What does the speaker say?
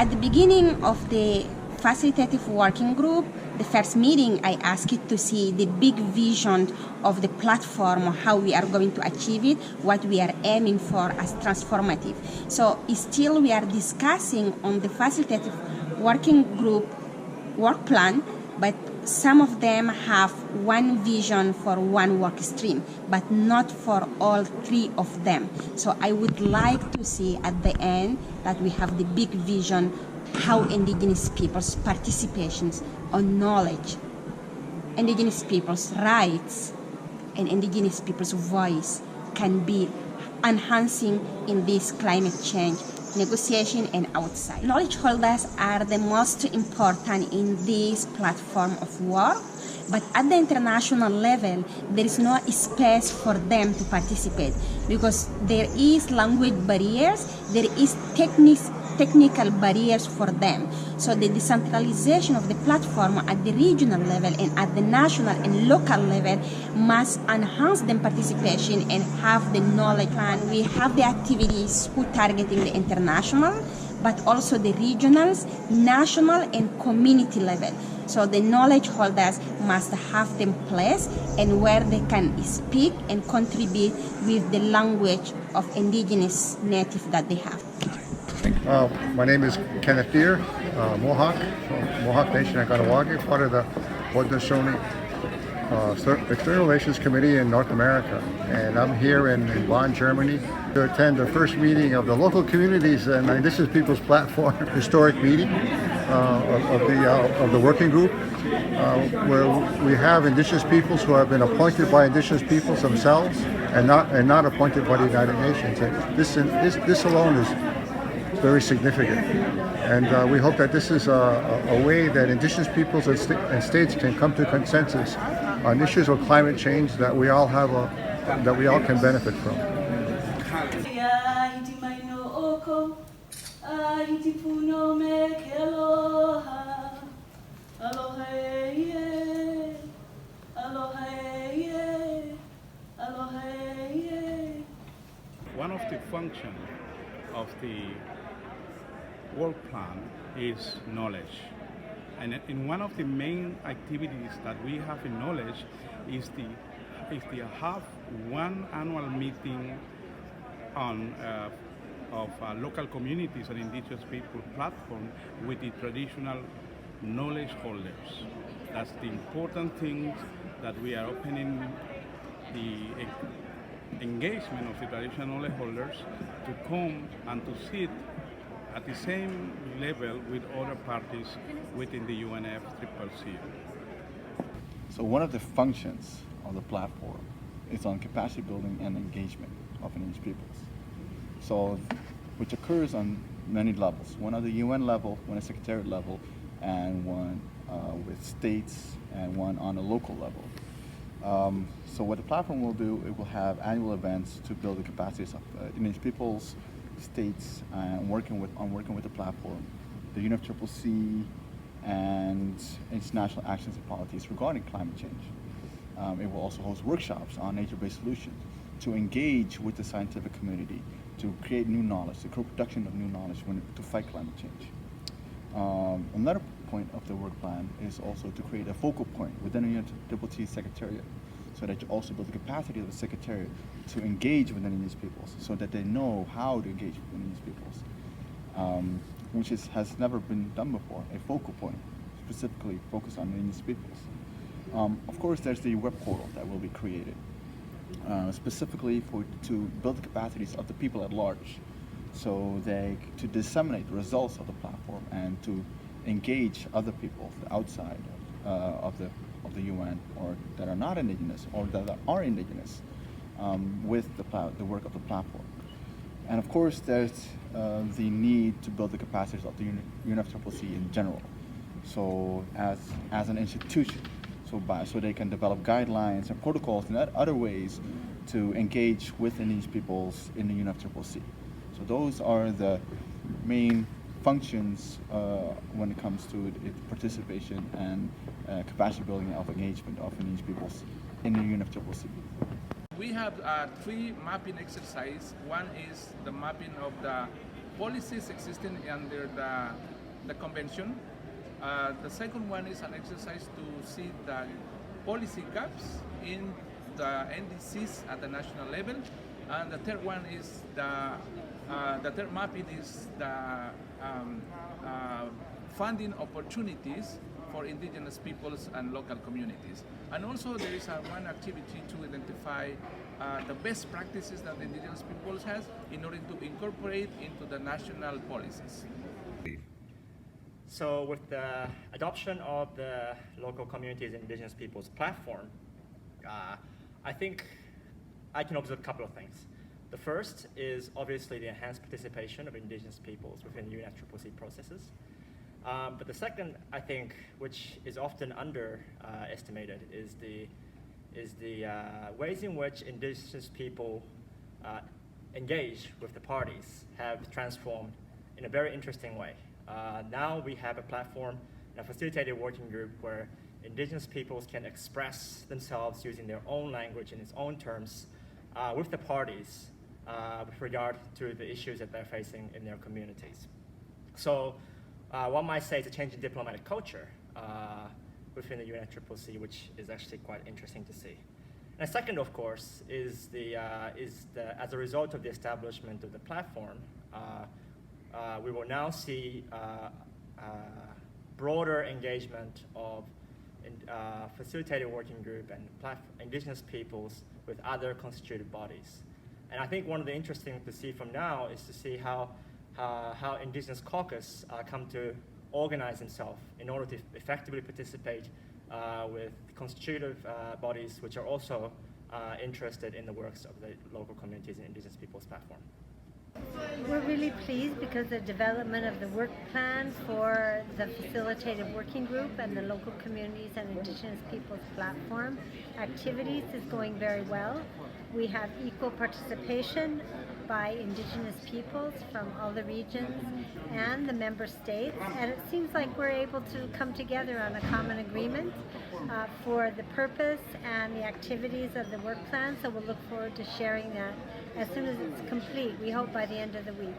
At the beginning of the facilitative working group, the first meeting, I asked it to see the big vision of the platform, how we are going to achieve it, what we are aiming for as transformative. So still we are discussing on the facilitative working group work plan, but some of them have one vision for one work stream, but not for all three of them. So I would like to see at the end that we have the big vision, how Indigenous people's participations on knowledge, Indigenous people's rights, and Indigenous people's voice can be enhancing in this climate change negotiation and outside. Knowledge holders are the most important in this platform of work, but at the international level, there is no space for them to participate because there is language barriers, there is technical barriers for them. So the decentralization of the platform at the regional level and at the national and local level must enhance their participation and have the knowledge. And we have the activities who targeting the international, but also the regionals, national and community level. So the knowledge holders must have them place and where they can speak and contribute with the language of Indigenous native that they have. My name is Kenneth Deere, Mohawk, from Mohawk Nation at Ganawagi, part of the Haudenosaunee External Relations Committee in North America. And I'm here in Bonn, Germany to attend the first meeting of the local communities and Indigenous Peoples Platform historic meeting of the working group, where we have Indigenous peoples who have been appointed by Indigenous peoples themselves and not appointed by the United Nations. And this alone is very significant, and we hope that this is a way that Indigenous peoples and states can come to consensus on issues of climate change that we all can benefit from. One of the functions of the work plan is knowledge. And in one of the main activities that we have in knowledge is the have one annual meeting on of local communities and Indigenous people platform with the traditional knowledge holders. That's the important thing, that we are opening the engagement of the traditional knowledge holders to come and to sit at the same level with other parties within the UNFCCC. So one of the functions of the platform is on capacity building and engagement of Indigenous peoples. So, which occurs on many levels. One at the UN level, one at secretariat level, and one with states, and one on a local level. So what the platform will do, it will have annual events to build the capacities of Indigenous peoples, states, and working with the platform, the UNFCCC, and international actions and policies regarding climate change. It will also host workshops on nature-based solutions to engage with the scientific community, to create new knowledge, the co-production of new knowledge to fight climate change. Another point of the work plan is also to create a focal point within the UNFCCC Secretariat, so that you also build the capacity of the Secretariat to engage with Indigenous peoples, so that they know how to engage with Indigenous peoples, which has never been done before, a focal point specifically focused on Indigenous peoples. Of course, there's the web portal that will be created, specifically to build the capacities of the people at large, so to disseminate the results of the platform and to engage other people outside of the UN, or that are not Indigenous, or that are Indigenous, with the work of the platform. And of course, there's the need to build the capacities of the UNFCCC in general, so as an institution, so they can develop guidelines and protocols and other ways to engage with Indigenous peoples in the UNFCCC. So those are the main functions when it comes to its participation and capacity building of engagement of Indigenous peoples in the UNFCCC. We have three mapping exercises. One is the mapping of the policies existing under the convention. The second one is an exercise to see the policy gaps in the NDCs at the national level, and the third one is the third mapping is the funding opportunities for indigenous peoples and local communities. And also there is one activity to identify the best practices that the indigenous peoples has in order to incorporate into the national policies. So with the adoption of the local communities and indigenous peoples platform, I think I can observe a couple of things. The first is obviously the enhanced participation of indigenous peoples within UNFCCC processes. But the second, I think, which is often underestimated, is the ways in which indigenous people engage with the parties have transformed in a very interesting way. Now we have a platform and a facilitated working group where indigenous peoples can express themselves using their own language in its own terms with the parties with regard to the issues that they're facing in their communities. So one might say it's a change in diplomatic culture within the UNFCCC, which is actually quite interesting to see. And the second, of course, is as a result of the establishment of the platform, we will now see broader engagement of facilitated working group and indigenous peoples with other constituted bodies. And I think one of the interesting things to see from now is to see how indigenous caucus come to organize themselves in order to effectively participate with constitutive bodies which are also interested in the works of the local communities and indigenous peoples platform. We're really pleased because the development of the work plan for the facilitated working group and the local communities and indigenous peoples platform activities is going very well. We have equal participation by indigenous peoples from all the regions and the member states, and it seems like we're able to come together on a common agreement for the purpose and the activities of the work plan, so we'll look forward to sharing that as soon as it's complete, we hope by the end of the week.